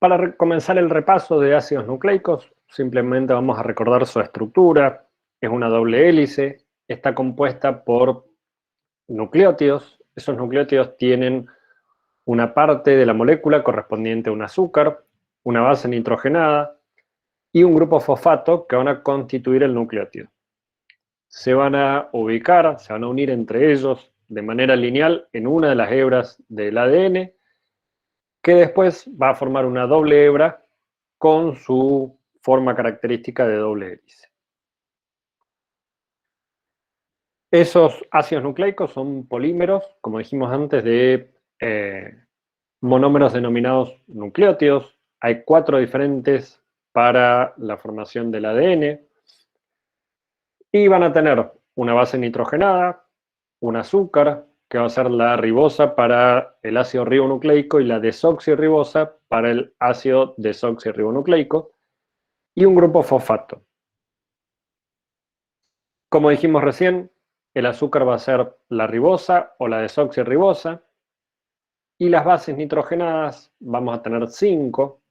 Para comenzar el repaso de ácidos nucleicos, simplemente vamos a recordar su estructura. Es una doble hélice, está compuesta por nucleótidos. Esos nucleótidos tienen una parte de la molécula correspondiente a un azúcar, una base nitrogenada y un grupo fosfato que van a constituir el nucleótido. Se van a ubicar, se van a unir entre ellos de manera lineal en una de las hebras del ADN, que después va a formar una doble hebra con su forma característica de doble hélice. Esos ácidos nucleicos son polímeros, como dijimos antes, de monómeros denominados nucleótidos. Hay 4 diferentes para la formación del ADN y van a tener una base nitrogenada, un azúcar, que va a ser la ribosa para el ácido ribonucleico y la desoxirribosa para el ácido desoxirribonucleico, y un grupo fosfato. Como dijimos recién, el azúcar va a ser la ribosa o la desoxirribosa, y las bases nitrogenadas vamos a tener 5.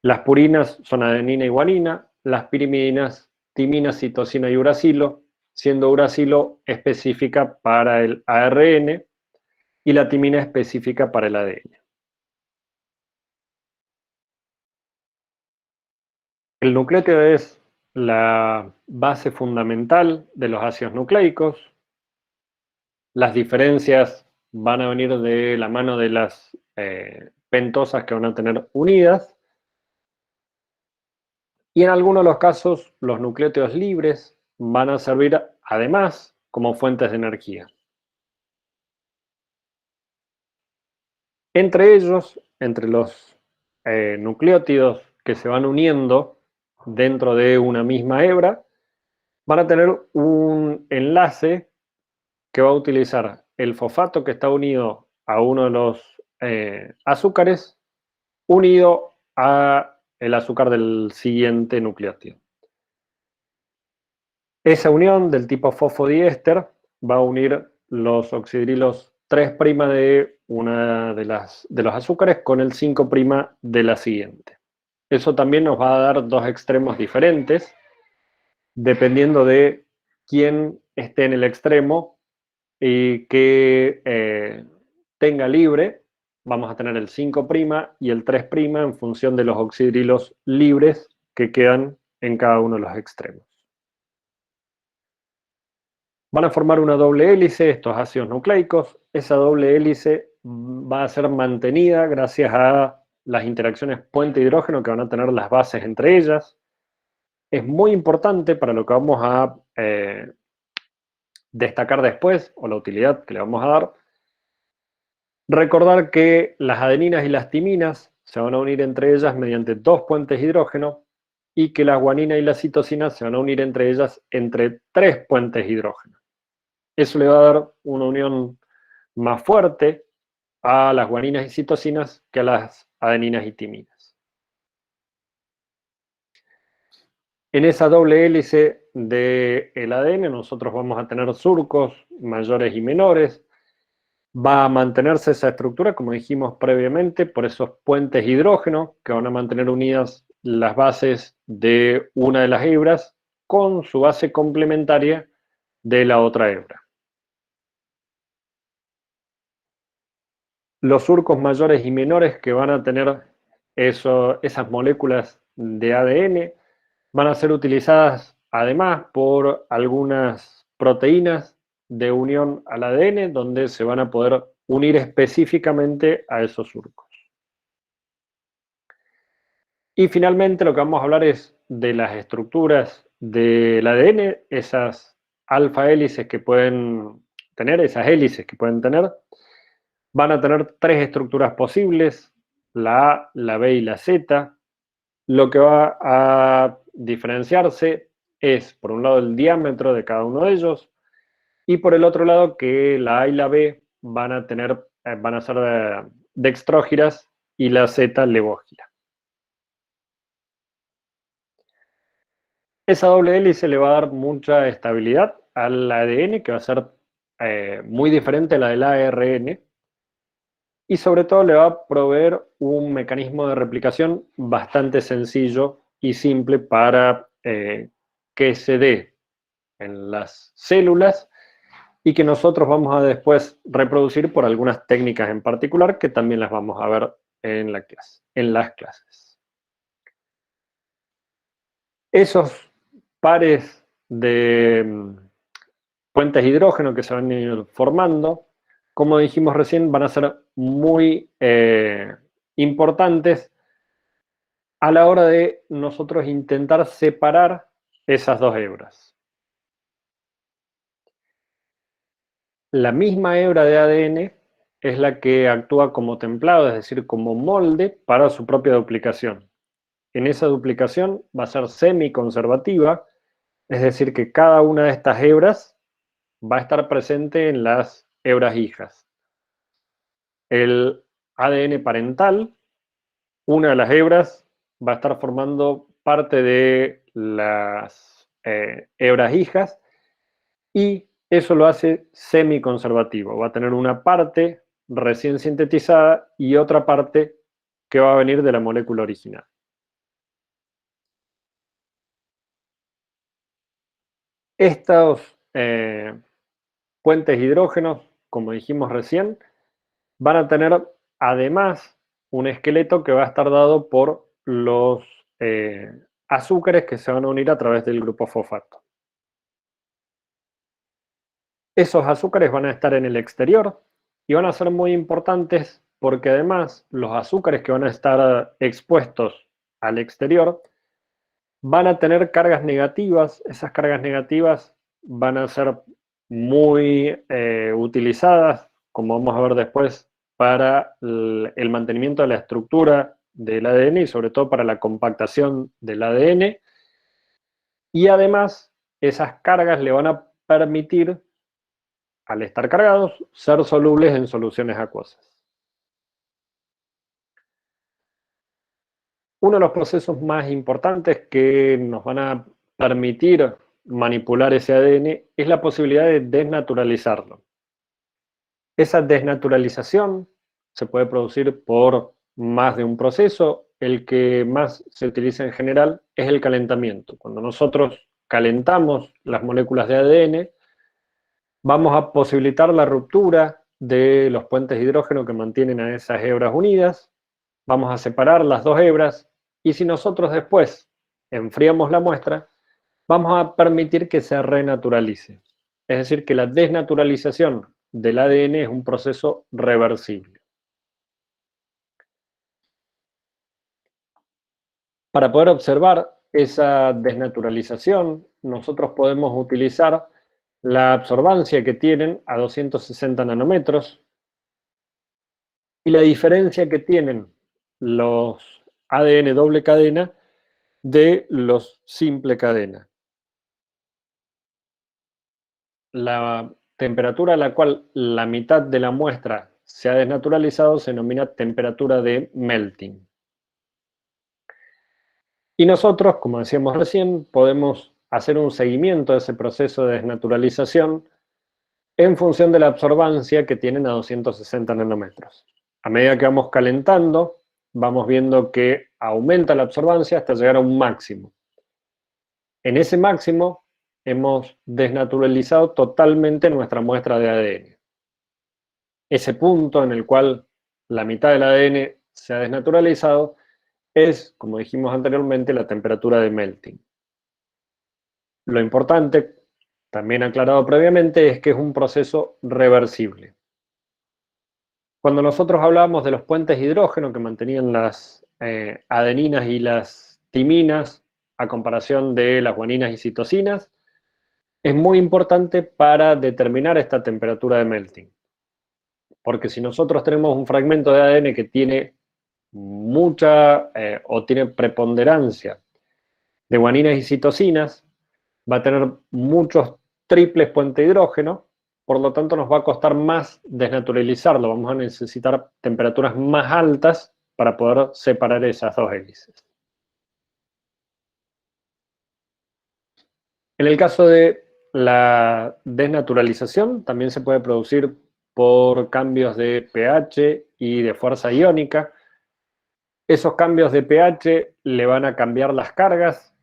Las purinas son adenina y guanina, las pirimidinas, timina, citosina y uracilo, siendo uracilo específica para el ARN y la timina específica para el ADN. El nucleótido es la base fundamental de los ácidos nucleicos. Las diferencias van a venir de la mano de las pentosas que van a tener unidas. Y en algunos de los casos, los nucleótidos libres van a servir además como fuentes de energía. Entre ellos, entre los nucleótidos que se van uniendo dentro de una misma hebra, van a tener un enlace que va a utilizar el fosfato que está unido a uno de los azúcares, unido a el azúcar del siguiente nucleótido. Esa unión del tipo fosfodiéster va a unir los oxidrilos 3' de una de los azúcares con el 5' de la siguiente. Eso también nos va a dar dos extremos diferentes, dependiendo de quién esté en el extremo y que tenga libre. Vamos a tener el 5' y el 3' en función de los oxidrilos libres que quedan en cada uno de los extremos. Van a formar una doble hélice, estos ácidos nucleicos. Esa doble hélice va a ser mantenida gracias a las interacciones puente-hidrógeno que van a tener las bases entre ellas. Es muy importante para lo que vamos a destacar después, o la utilidad que le vamos a dar, recordar que las adeninas y las timinas se van a unir entre ellas mediante 2 puentes hidrógeno, y que la guanina y la citosina se van a unir entre ellas entre 3 puentes hidrógeno. Eso le va a dar una unión más fuerte a las guaninas y citosinas que a las adeninas y timinas. En esa doble hélice del ADN nosotros vamos a tener surcos mayores y menores. Va a mantenerse esa estructura, como dijimos previamente, por esos puentes hidrógeno que van a mantener unidas las bases de una de las hebras con su base complementaria de la otra hebra. Los surcos mayores y menores que van a tener esas moléculas de ADN van a ser utilizadas además por algunas proteínas de unión al ADN, donde se van a poder unir específicamente a esos surcos. Y finalmente lo que vamos a hablar es de las estructuras del ADN, esas alfa hélices que pueden tener, esas hélices que pueden tener. Van a tener 3 estructuras posibles, la A, la B y la Z. Lo que va a diferenciarse es, por un lado, el diámetro de cada uno de ellos, y por el otro lado, que la A y la B van a ser dextrógiras y la Z levógira. Esa doble hélice le va a dar mucha estabilidad al ADN, que va a ser muy diferente a la del ARN. y sobre todo le va a proveer un mecanismo de replicación bastante sencillo y simple para que se dé en las células y que nosotros vamos a después reproducir por algunas técnicas en particular que también las vamos a ver en la clase, en las clases. Esos pares de puentes de hidrógeno que se van a ir formando, como dijimos recién, van a ser muy importantes a la hora de nosotros intentar separar esas dos hebras. La misma hebra de ADN es la que actúa como templado, es decir, como molde para su propia duplicación. En esa duplicación va a ser semiconservativa, es decir, que cada una de estas hebras va a estar presente en las hebras hijas. El ADN parental, una de las hebras, va a estar formando parte de las hebras hijas y eso lo hace semiconservativo. Va a tener una parte recién sintetizada y otra parte que va a venir de la molécula original. Estos puentes hidrógenos, como dijimos recién, van a tener además un esqueleto que va a estar dado por los azúcares que se van a unir a través del grupo fosfato. Esos azúcares van a estar en el exterior y van a ser muy importantes porque además los azúcares que van a estar expuestos al exterior van a tener cargas negativas. Esas cargas negativas van a ser muy utilizadas, como vamos a ver después, para el mantenimiento de la estructura del ADN y sobre todo para la compactación del ADN. Y además, esas cargas le van a permitir, al estar cargados, ser solubles en soluciones acuosas. Uno de los procesos más importantes que nos van a permitir manipular ese ADN es la posibilidad de desnaturalizarlo. Esa desnaturalización se puede producir por más de un proceso. El que más se utiliza en general es el calentamiento. Cuando nosotros calentamos las moléculas de ADN, vamos a posibilitar la ruptura de los puentes de hidrógeno que mantienen a esas hebras unidas, vamos a separar las dos hebras y si nosotros después enfriamos la muestra, vamos a permitir que se renaturalice. Es decir, que la desnaturalización del ADN es un proceso reversible. Para poder observar esa desnaturalización, nosotros podemos utilizar la absorbancia que tienen a 260 nanómetros y la diferencia que tienen los ADN doble cadena de los simple cadena. La temperatura a la cual la mitad de la muestra se ha desnaturalizado se denomina temperatura de melting. Y nosotros, como decíamos recién, podemos hacer un seguimiento de ese proceso de desnaturalización en función de la absorbancia que tienen a 260 nanómetros. A medida que vamos calentando, vamos viendo que aumenta la absorbancia hasta llegar a un máximo. En ese máximo hemos desnaturalizado totalmente nuestra muestra de ADN. Ese punto en el cual la mitad del ADN se ha desnaturalizado es, como dijimos anteriormente, la temperatura de melting. Lo importante, también aclarado previamente, es que es un proceso reversible. Cuando nosotros hablábamos de los puentes de hidrógeno que mantenían las adeninas y las timinas a comparación de las guaninas y citosinas, es muy importante para determinar esta temperatura de melting. Porque si nosotros tenemos un fragmento de ADN que tiene mucha o tiene preponderancia de guaninas y citosinas, va a tener muchos triples puentes de hidrógeno, por lo tanto nos va a costar más desnaturalizarlo, vamos a necesitar temperaturas más altas para poder separar esas dos hélices. En el caso de la desnaturalización, también se puede producir por cambios de pH y de fuerza iónica. Esos cambios de pH le van a cambiar las cargas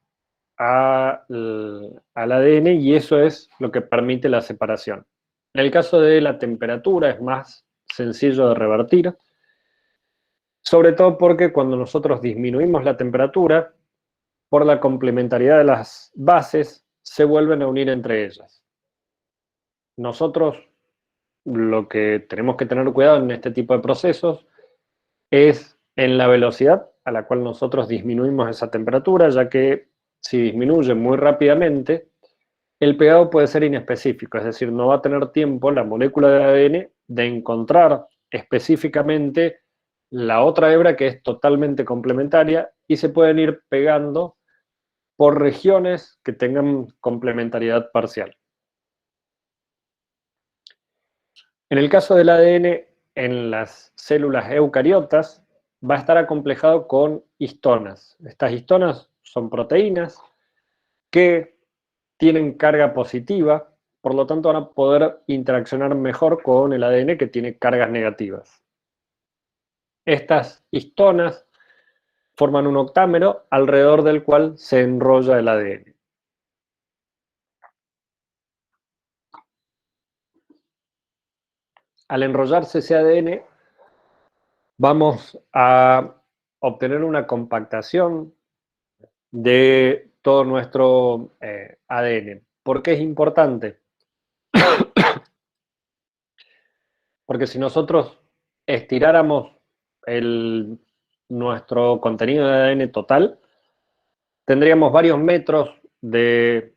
al ADN y eso es lo que permite la separación. En el caso de la temperatura es más sencillo de revertir, sobre todo porque cuando nosotros disminuimos la temperatura, por la complementariedad de las bases, se vuelven a unir entre ellas. Nosotros lo que tenemos que tener cuidado en este tipo de procesos es en la velocidad a la cual nosotros disminuimos esa temperatura, ya que si disminuye muy rápidamente, el pegado puede ser inespecífico, es decir, no va a tener tiempo la molécula de ADN de encontrar específicamente la otra hebra que es totalmente complementaria y se pueden ir pegando por regiones que tengan complementariedad parcial. En el caso del ADN en las células eucariotas, va a estar acomplejado con histonas. Estas histonas son proteínas que tienen carga positiva, por lo tanto van a poder interaccionar mejor con el ADN que tiene cargas negativas. Estas histonas forman un octámero alrededor del cual se enrolla el ADN. Al enrollarse ese ADN, vamos a obtener una compactación de todo nuestro ADN. ¿Por qué es importante? Porque si nosotros estiráramos nuestro contenido de ADN total, tendríamos varios metros de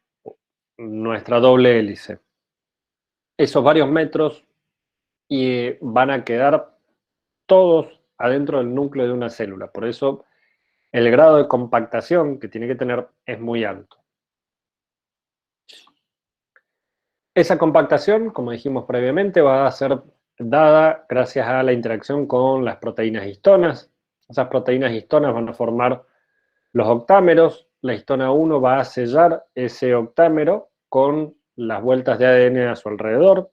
nuestra doble hélice. Esos varios metros van a quedar todos adentro del núcleo de una célula. Por eso el grado de compactación que tiene que tener es muy alto. Esa compactación, como dijimos previamente, va a ser dada gracias a la interacción con las proteínas histonas. Esas proteínas histonas van a formar los octámeros. La histona 1 va a sellar ese octámero con las vueltas de ADN a su alrededor.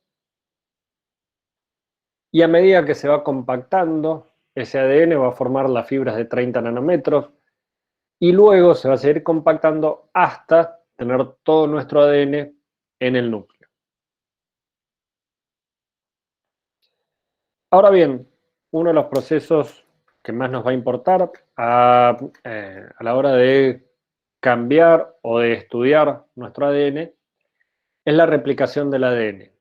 Y a medida que se va compactando, ese ADN va a formar las fibras de 30 nanómetros y luego se va a seguir compactando hasta tener todo nuestro ADN en el núcleo. Ahora bien, uno de los procesos que más nos va a importar a la hora de cambiar o de estudiar nuestro ADN es la replicación del ADN.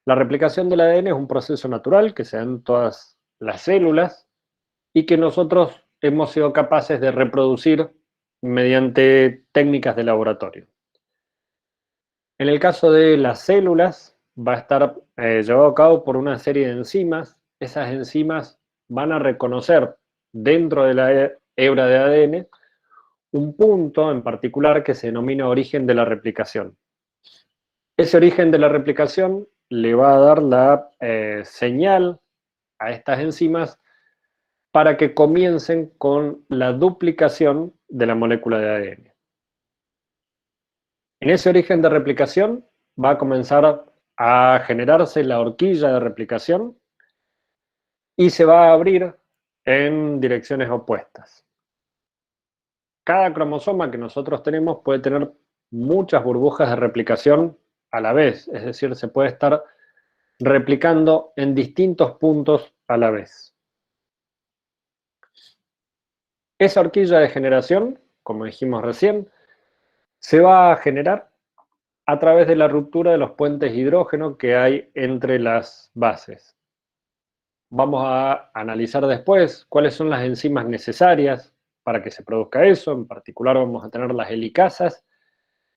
La replicación del ADN es un proceso natural que se da en todas las células y que nosotros hemos sido capaces de reproducir mediante técnicas de laboratorio. En el caso de las células, va a estar llevado a cabo por una serie de enzimas. Esas enzimas van a reconocer dentro de la hebra de ADN un punto en particular que se denomina origen de la replicación. Ese origen de la replicación le va a dar la señal a estas enzimas para que comiencen con la duplicación de la molécula de ADN. En ese origen de replicación va a comenzar a generarse la horquilla de replicación y se va a abrir en direcciones opuestas. Cada cromosoma que nosotros tenemos puede tener muchas burbujas de replicación a la vez, es decir, se puede estar replicando en distintos puntos a la vez. Esa horquilla de generación, como dijimos recién, se va a generar a través de la ruptura de los puentes hidrógeno que hay entre las bases. Vamos a analizar después cuáles son las enzimas necesarias para que se produzca eso. En particular vamos a tener las helicasas,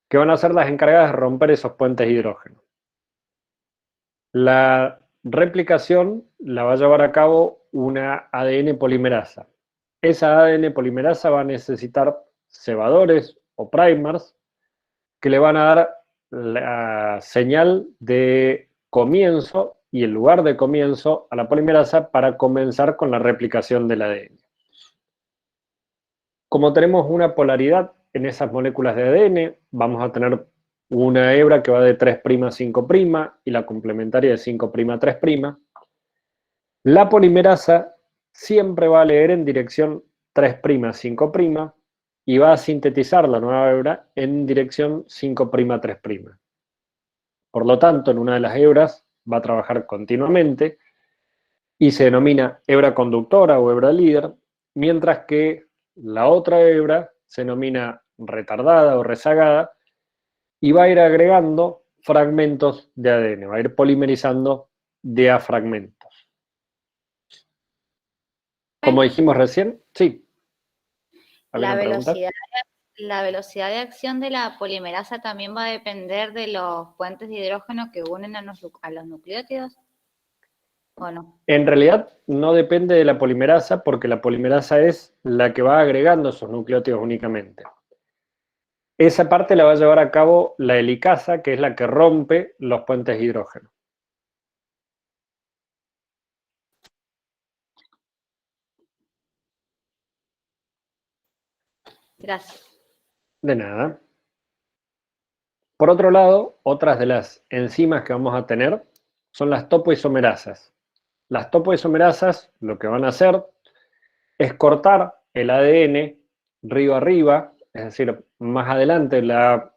que van a ser las encargadas de romper esos puentes hidrógeno. La replicación la va a llevar a cabo una ADN polimerasa. Esa ADN polimerasa va a necesitar cebadores o primers que le van a dar la señal de comienzo y el lugar de comienzo a la polimerasa para comenzar con la replicación del ADN. Como tenemos una polaridad en esas moléculas de ADN, vamos a tener una hebra que va de 3' a 5' y la complementaria de 5' a 3'. La polimerasa siempre va a leer en dirección 3', 5' y va a sintetizar la nueva hebra en dirección 5', 3'. Por lo tanto, en una de las hebras va a trabajar continuamente y se denomina hebra conductora o hebra líder, mientras que la otra hebra se denomina retardada o rezagada y va a ir agregando fragmentos de ADN, va a ir polimerizando de a fragmentos. Como dijimos recién, sí. La ¿Alguna pregunta? velocidad de acción de la polimerasa también va a depender de los puentes de hidrógeno que unen a los nucleótidos, ¿o no? En realidad no depende de la polimerasa porque la polimerasa es la que va agregando esos nucleótidos únicamente. Esa parte la va a llevar a cabo la helicasa, que es la que rompe los puentes de hidrógeno. Gracias. De nada. Por otro lado, otras de las enzimas que vamos a tener son las topoisomerasas. Las topoisomerasas lo que van a hacer es cortar el ADN río arriba, es decir, más adelante en la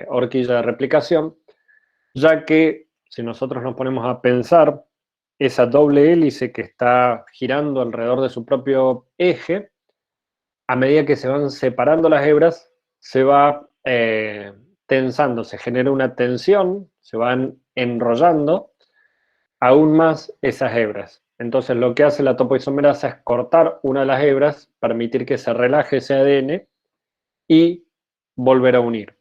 horquilla de replicación, ya que si nosotros nos ponemos a pensar, esa doble hélice que está girando alrededor de su propio eje, a medida que se van separando las hebras, se va tensando, se genera una tensión, se van enrollando aún más esas hebras. Entonces lo que hace la topoisomerasa es cortar una de las hebras, permitir que se relaje ese ADN y volver a unir.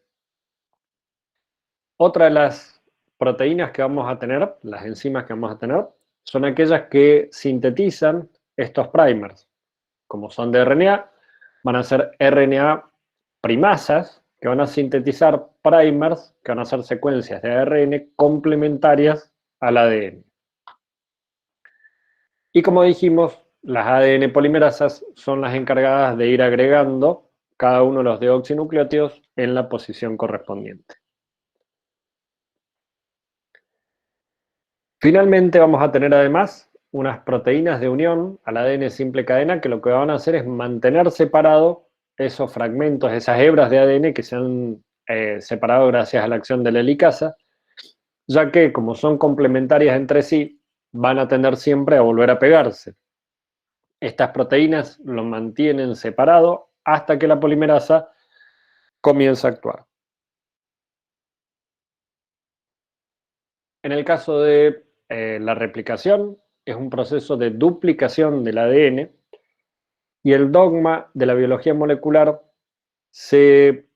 Otra de las proteínas que vamos a tener, las enzimas que vamos a tener, son aquellas que sintetizan estos primers. Como son de RNA, van a ser RNA primasas que van a sintetizar primers, que van a ser secuencias de ARN complementarias al ADN. Y como dijimos, las ADN polimerasas son las encargadas de ir agregando cada uno de los deoxinucleótidos en la posición correspondiente. Finalmente vamos a tener además unas proteínas de unión al ADN simple cadena que lo que van a hacer es mantener separado esos fragmentos, esas hebras de ADN que se han separado gracias a la acción de la helicasa, ya que como son complementarias entre sí, van a tender siempre a volver a pegarse. Estas proteínas lo mantienen separado hasta que la polimerasa comienza a actuar. En el caso de la replicación, es un proceso de duplicación del ADN y el dogma de la biología molecular se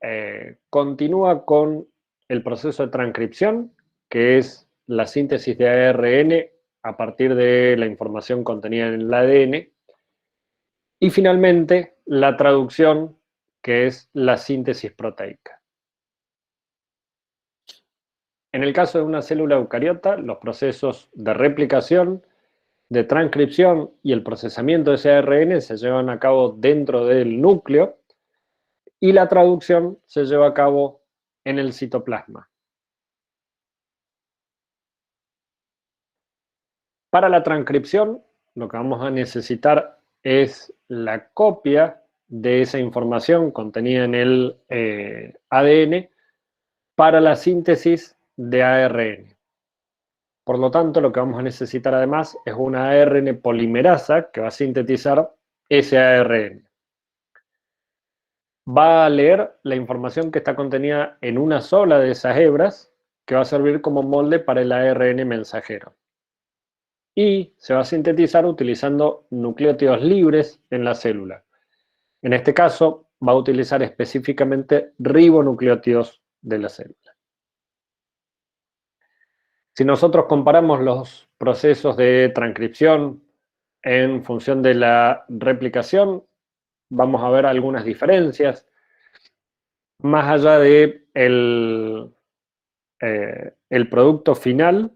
continúa con el proceso de transcripción, que es la síntesis de ARN a partir de la información contenida en el ADN, y finalmente la traducción, que es la síntesis proteica. En el caso de una célula eucariota, los procesos de replicación, de transcripción y el procesamiento de ese ARN se llevan a cabo dentro del núcleo y la traducción se lleva a cabo en el citoplasma. Para la transcripción, lo que vamos a necesitar es la copia de esa información contenida en el ADN para la síntesis de ARN. Por lo tanto, lo que vamos a necesitar además es una ARN polimerasa que va a sintetizar ese ARN. Va a leer la información que está contenida en una sola de esas hebras, que va a servir como molde para el ARN mensajero. Y se va a sintetizar utilizando nucleótidos libres en la célula. En este caso, va a utilizar específicamente ribonucleótidos de la célula. Si nosotros comparamos los procesos de transcripción en función de la replicación, vamos a ver algunas diferencias. Más allá de el producto final,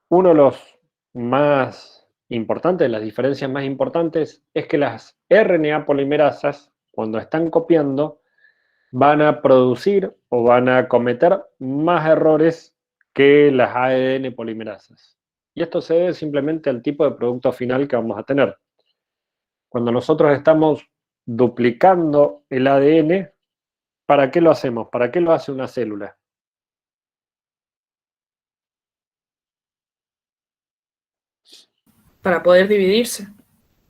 uno de los más importantes, las diferencias más importantes, es que las RNA polimerasas, cuando están copiando, van a producir o van a cometer más errores que las ADN polimerasas. Y esto se debe simplemente al tipo de producto final que vamos a tener. Cuando nosotros estamos duplicando el ADN, ¿para qué lo hacemos? ¿Para qué lo hace una célula? Para poder dividirse.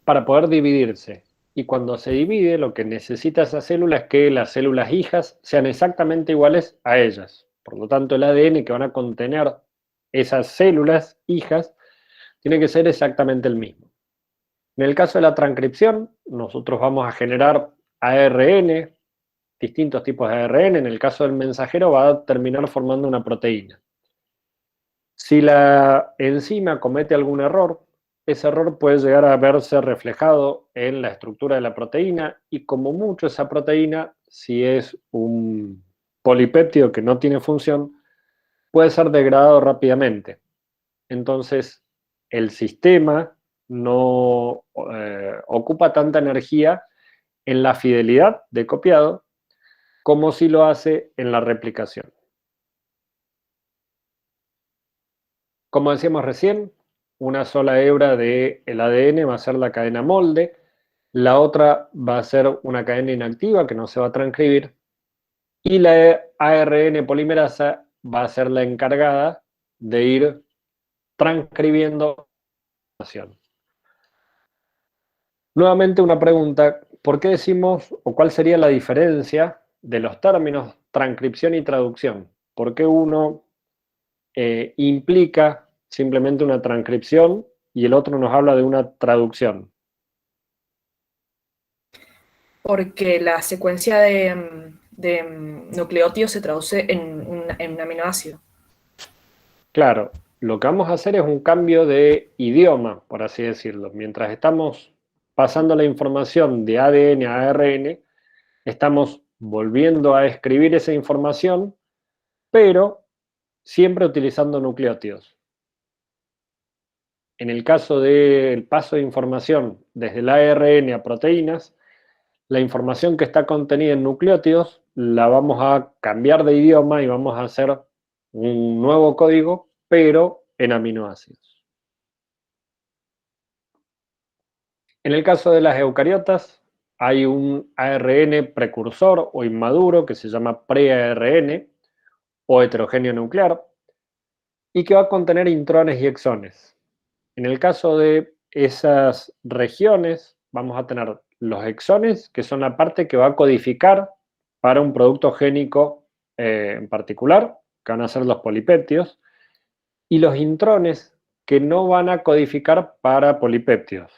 Para poder dividirse. Y cuando se divide, lo que necesita esa célula es que las células hijas sean exactamente iguales a ellas. Por lo tanto, el ADN que van a contener esas células hijas tiene que ser exactamente el mismo. En el caso de la transcripción, nosotros vamos a generar ARN, distintos tipos de ARN. En el caso del mensajero va a terminar formando una proteína. Si la enzima comete algún error, ese error puede llegar a verse reflejado en la estructura de la proteína y como mucho esa proteína, si es un polipéptido que no tiene función, puede ser degradado rápidamente. Entonces, el sistema no ocupa tanta energía en la fidelidad de copiado como si lo hace en la replicación. Como decíamos recién, una sola hebra del ADN va a ser la cadena molde, la otra va a ser una cadena inactiva que no se va a transcribir, y la ARN polimerasa va a ser la encargada de ir transcribiendo la información. Nuevamente una pregunta, ¿por qué decimos o cuál sería la diferencia de los términos transcripción y traducción? ¿Por qué uno implica simplemente una transcripción y el otro nos habla de una traducción? Porque la secuencia de nucleótidos se traduce en un aminoácido. Claro, lo que vamos a hacer es un cambio de idioma, por así decirlo. Mientras estamos pasando la información de ADN a ARN, estamos volviendo a escribir esa información, pero siempre utilizando nucleótidos. En el caso del paso de información desde el ARN a proteínas, la información que está contenida en nucleótidos la vamos a cambiar de idioma y vamos a hacer un nuevo código, pero en aminoácidos. En el caso de las eucariotas, hay un ARN precursor o inmaduro que se llama pre-ARN o heterogéneo nuclear y que va a contener intrones y exones. En el caso de esas regiones, vamos a tener los exones, que son la parte que va a codificar para un producto génico en particular, que van a ser los polipéptidos, y los intrones, que no van a codificar para polipéptidos.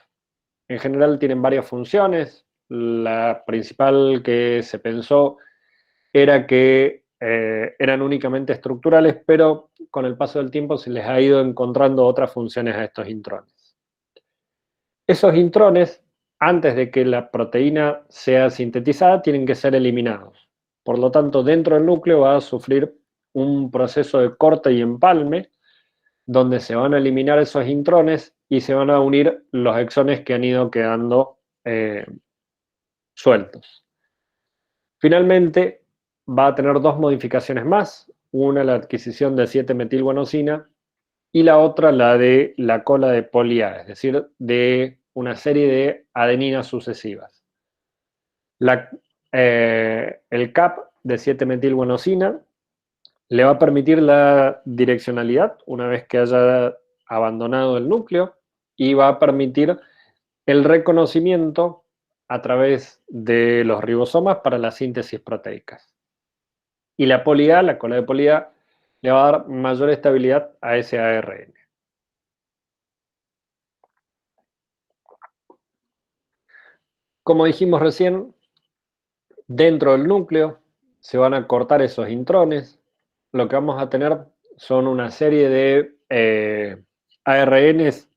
En general tienen varias funciones. La principal que se pensó era que eran únicamente estructurales, pero con el paso del tiempo se les ha ido encontrando otras funciones a estos intrones. Esos intrones, antes de que la proteína sea sintetizada, tienen que ser eliminados. Por lo tanto, dentro del núcleo va a sufrir un proceso de corte y empalme, donde se van a eliminar esos intrones y se van a unir los exones que han ido quedando sueltos. Finalmente, va a tener dos modificaciones más, una la adquisición de 7-metilguanosina y la otra la de la cola de poli-A, es decir, de una serie de adeninas sucesivas. El CAP de 7-metilguanosina le va a permitir la direccionalidad una vez que haya abandonado el núcleo y va a permitir el reconocimiento a través de los ribosomas para la síntesis proteicas. Y la poli-A, la cola de poli-A, le va a dar mayor estabilidad a ese ARN. Como dijimos recién, dentro del núcleo se van a cortar esos intrones. Lo que vamos a tener son una serie de ARNs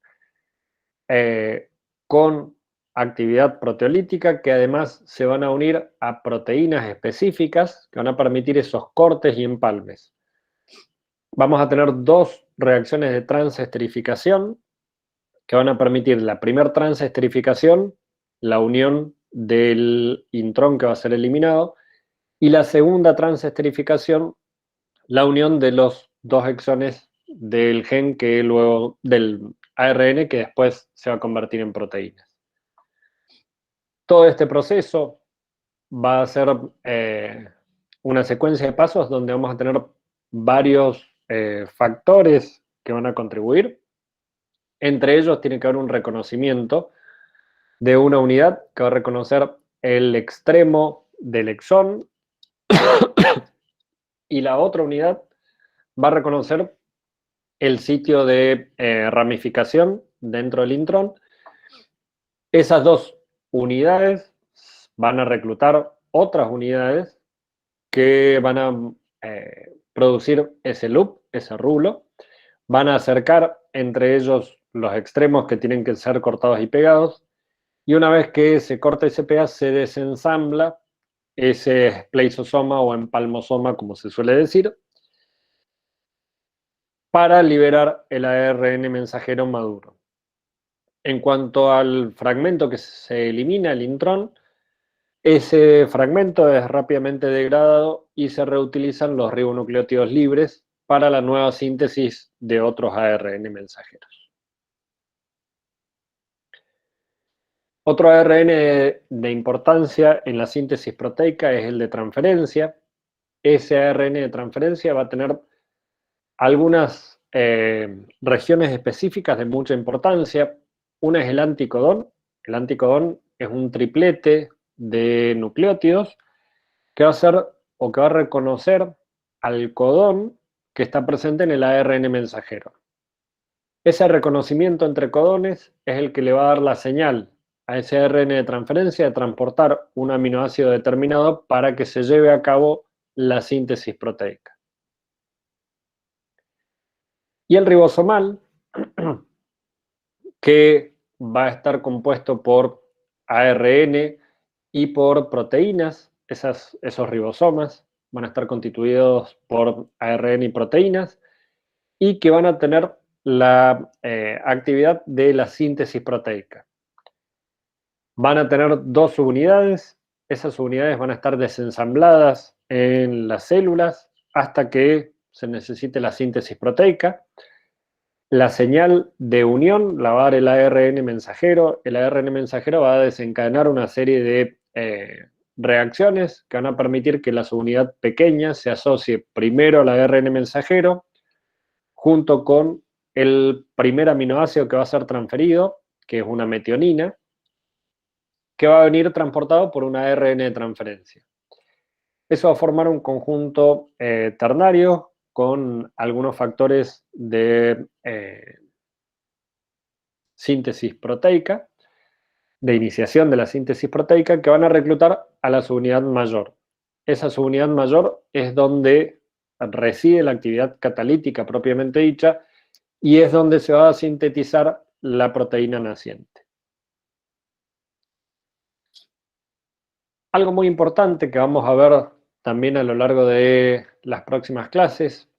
con actividad proteolítica que además se van a unir a proteínas específicas que van a permitir esos cortes y empalmes. Vamos a tener dos reacciones de transesterificación que van a permitir la primera transesterificación, la unión del intrón que va a ser eliminado, y la segunda transesterificación, la unión de los dos exones del gen que luego, del ARN que después se va a convertir en proteínas. Todo este proceso va a ser una secuencia de pasos donde vamos a tener varios factores que van a contribuir. Entre ellos tiene que haber un reconocimiento de una unidad que va a reconocer el extremo del exón y la otra unidad va a reconocer el sitio de ramificación dentro del intrón. Esas dos unidades van a reclutar otras unidades que van a producir ese loop, ese rulo, van a acercar entre ellos los extremos que tienen que ser cortados y pegados, y una vez que se corta y se pega, se desensambla ese spleisosoma o empalmosoma, como se suele decir, para liberar el ARN mensajero maduro. En cuanto al fragmento que se elimina, el intrón, ese fragmento es rápidamente degradado y se reutilizan los ribonucleótidos libres para la nueva síntesis de otros ARN mensajeros. Otro ARN de importancia en la síntesis proteica es el de transferencia. Ese ARN de transferencia va a tener algunas regiones específicas de mucha importancia. Una es el anticodón. El anticodón es un triplete de nucleótidos que va a hacer o que va a reconocer al codón que está presente en el ARN mensajero. Ese reconocimiento entre codones es el que le va a dar la señal a ese ARN de transferencia de transportar un aminoácido determinado para que se lleve a cabo la síntesis proteica. Y el ribosomal, que va a estar compuesto por ARN y por proteínas, esos ribosomas van a estar constituidos por ARN y proteínas, y que van a tener la actividad de la síntesis proteica. Van a tener dos subunidades, esas subunidades van a estar desensambladas en las células hasta que se necesite la síntesis proteica. La señal de unión la va a dar el ARN mensajero. El ARN mensajero va a desencadenar una serie de reacciones que van a permitir que la subunidad pequeña se asocie primero al ARN mensajero junto con el primer aminoácido que va a ser transferido, que es una metionina, que va a venir transportado por una ARN de transferencia. Eso va a formar un conjunto ternario con algunos factores de síntesis proteica, de iniciación de la síntesis proteica, que van a reclutar a la subunidad mayor. Esa subunidad mayor es donde reside la actividad catalítica propiamente dicha y es donde se va a sintetizar la proteína naciente. Algo muy importante que vamos a ver también a lo largo de las próximas clases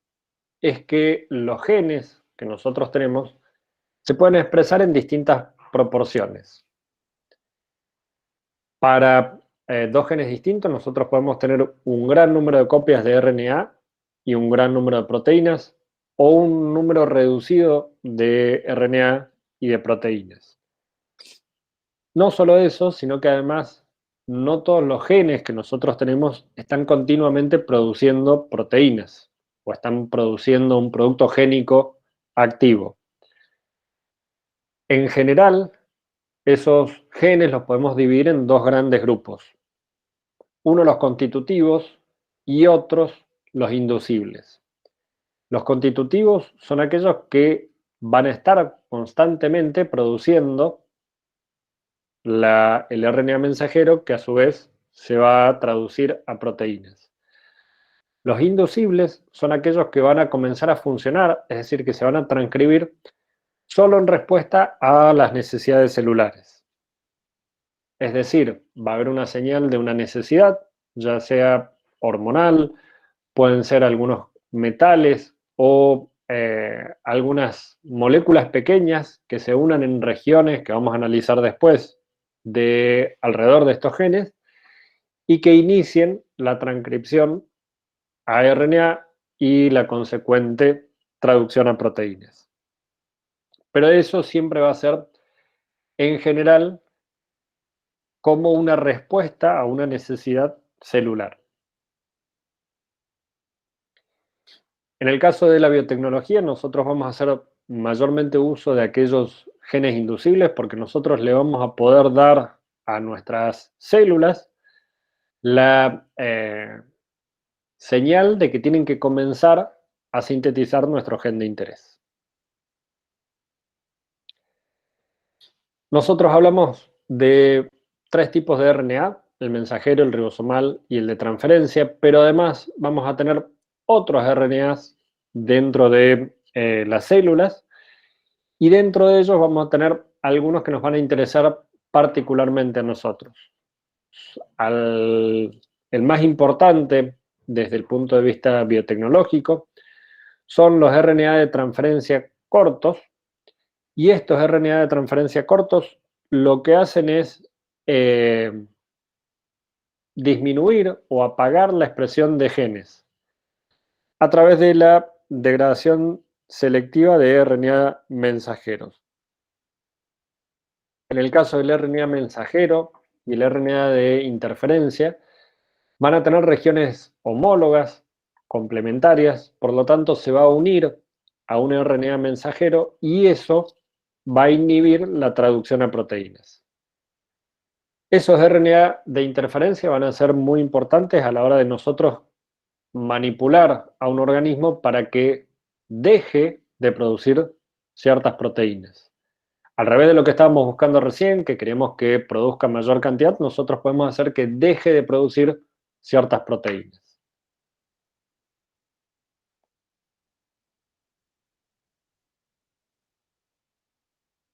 es que los genes que nosotros tenemos se pueden expresar en distintas proporciones. Para dos genes distintos nosotros podemos tener un gran número de copias de RNA y un gran número de proteínas, o un número reducido de RNA y de proteínas. No solo eso, sino que además no todos los genes que nosotros tenemos están continuamente produciendo proteínas o están produciendo un producto génico activo. En general, esos genes los podemos dividir en dos grandes grupos. Uno los constitutivos y otros los inducibles. Los constitutivos son aquellos que van a estar constantemente produciendo el RNA mensajero, que a su vez se va a traducir a proteínas. Los inducibles son aquellos que van a comenzar a funcionar, es decir, que se van a transcribir solo en respuesta a las necesidades celulares. Es decir, va a haber una señal de una necesidad, ya sea hormonal, pueden ser algunos metales o algunas moléculas pequeñas que se unan en regiones que vamos a analizar después de alrededor de estos genes y que inicien la transcripción a RNA y la consecuente traducción a proteínas. Pero eso siempre va a ser, en general, como una respuesta a una necesidad celular. En el caso de la biotecnología, nosotros vamos a hacer mayormente uso de aquellos genes inducibles porque nosotros le vamos a poder dar a nuestras células la señal de que tienen que comenzar a sintetizar nuestro gen de interés. Nosotros hablamos de 3 tipos de RNA, el mensajero, el ribosomal y el de transferencia, pero además vamos a tener otros RNAs dentro de las células y dentro de ellos vamos a tener algunos que nos van a interesar particularmente a nosotros. El más importante desde el punto de vista biotecnológico son los RNA de transferencia cortos, y estos RNA de transferencia cortos lo que hacen es disminuir o apagar la expresión de genes a través de la degradación selectiva de RNA mensajeros. En el caso del RNA mensajero y el RNA de interferencia, van a tener regiones homólogas, complementarias, por lo tanto se va a unir a un RNA mensajero y eso va a inhibir la traducción a proteínas. Esos RNA de interferencia van a ser muy importantes a la hora de nosotros manipular a un organismo para que deje de producir ciertas proteínas. Al revés de lo que estábamos buscando recién, que queremos que produzca mayor cantidad, nosotros podemos hacer que deje de producir ciertas proteínas.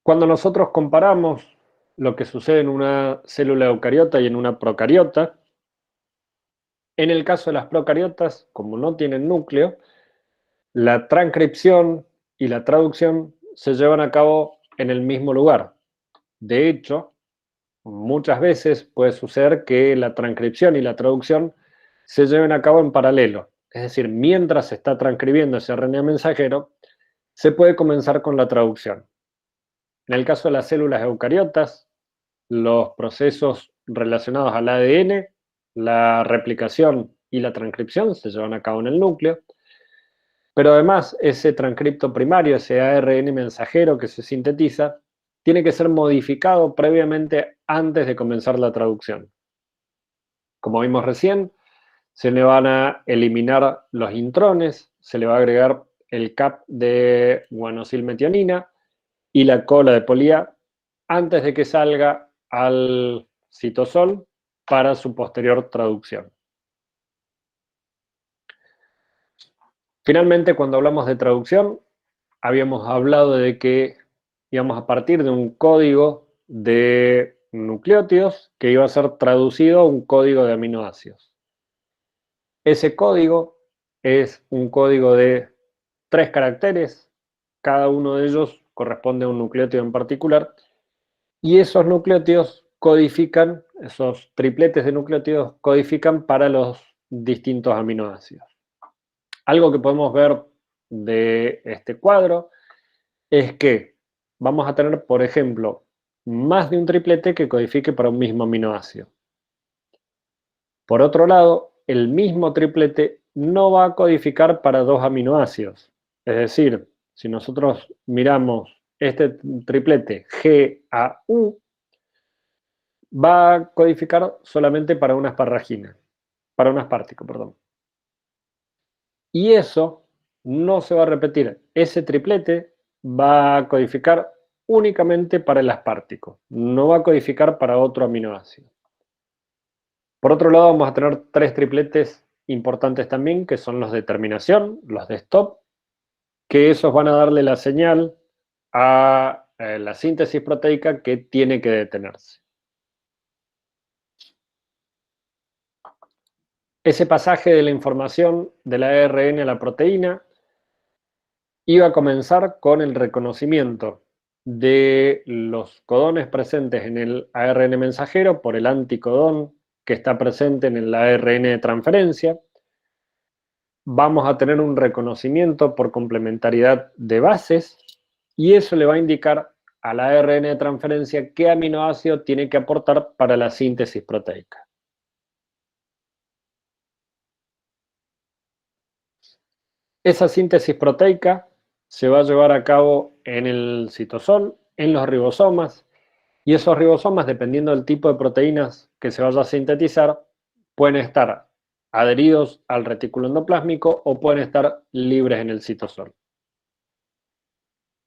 Cuando nosotros comparamos lo que sucede en una célula eucariota y en una procariota, en el caso de las procariotas, como no tienen núcleo, la transcripción y la traducción se llevan a cabo en el mismo lugar. De hecho, muchas veces puede suceder que la transcripción y la traducción se lleven a cabo en paralelo. Es decir, mientras se está transcribiendo ese RNA mensajero, se puede comenzar con la traducción. En el caso de las células eucariotas, los procesos relacionados al ADN, la replicación y la transcripción se llevan a cabo en el núcleo, pero además ese transcripto primario, ese ARN mensajero que se sintetiza, tiene que ser modificado previamente antes de comenzar la traducción. Como vimos recién, se le van a eliminar los intrones, se le va a agregar el cap de guanosilmetionina y la cola de polía antes de que salga al citosol para su posterior traducción. Finalmente, cuando hablamos de traducción, habíamos hablado de que íbamos a partir de un código de nucleótidos que iba a ser traducido a un código de aminoácidos. Ese código es un código de 3 caracteres, cada uno de ellos corresponde a un nucleótido en particular, y esos nucleótidos codifican, esos tripletes de nucleótidos codifican para los distintos aminoácidos. Algo que podemos ver de este cuadro es que vamos a tener, por ejemplo, más de un triplete que codifique para un mismo aminoácido. Por otro lado, el mismo triplete no va a codificar para 2 aminoácidos. Es decir, si nosotros miramos este triplete GAU, va a codificar solamente para una asparragina, para un aspartico, perdón. Y eso no se va a repetir. Ese triplete va a codificar únicamente para el aspartico, no va a codificar para otro aminoácido. Por otro lado, vamos a tener 3 tripletes importantes también, que son los de terminación, los de stop, que esos van a darle la señal a la síntesis proteica que tiene que detenerse. Ese pasaje de la información del ARN a la proteína iba a comenzar con el reconocimiento de los codones presentes en el ARN mensajero por el anticodón que está presente en el ARN de transferencia. vamos a tener un reconocimiento por complementariedad de bases y eso le va a indicar al ARN de transferencia qué aminoácido tiene que aportar para la síntesis proteica. Esa síntesis proteica se va a llevar a cabo en el citosol, en los ribosomas, y esos ribosomas, dependiendo del tipo de proteínas que se vaya a sintetizar, pueden estar adheridos al retículo endoplásmico o pueden estar libres en el citosol.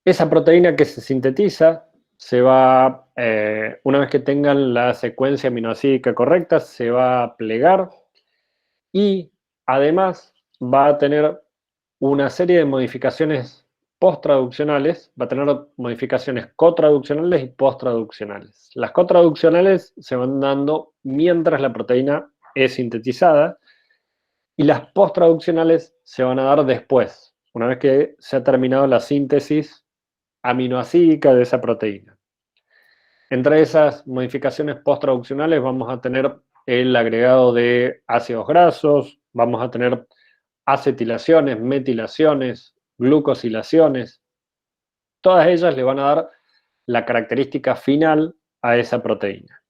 Esa proteína que se sintetiza se va, una vez que tengan la secuencia aminoácidica correcta, se va a plegar y además va a tener una serie de modificaciones post-traduccionales, va a tener modificaciones cotraduccionales y post-traduccionales. Las cotraduccionales se van dando mientras la proteína es sintetizada y las post-traduccionales se van a dar después, una vez que se ha terminado la síntesis aminoácidica de esa proteína. Entre esas modificaciones post-traduccionales vamos a tener el agregado de ácidos grasos, vamos a tener acetilaciones, metilaciones, glucosilaciones. Todas ellas le van a dar la característica final a esa proteína.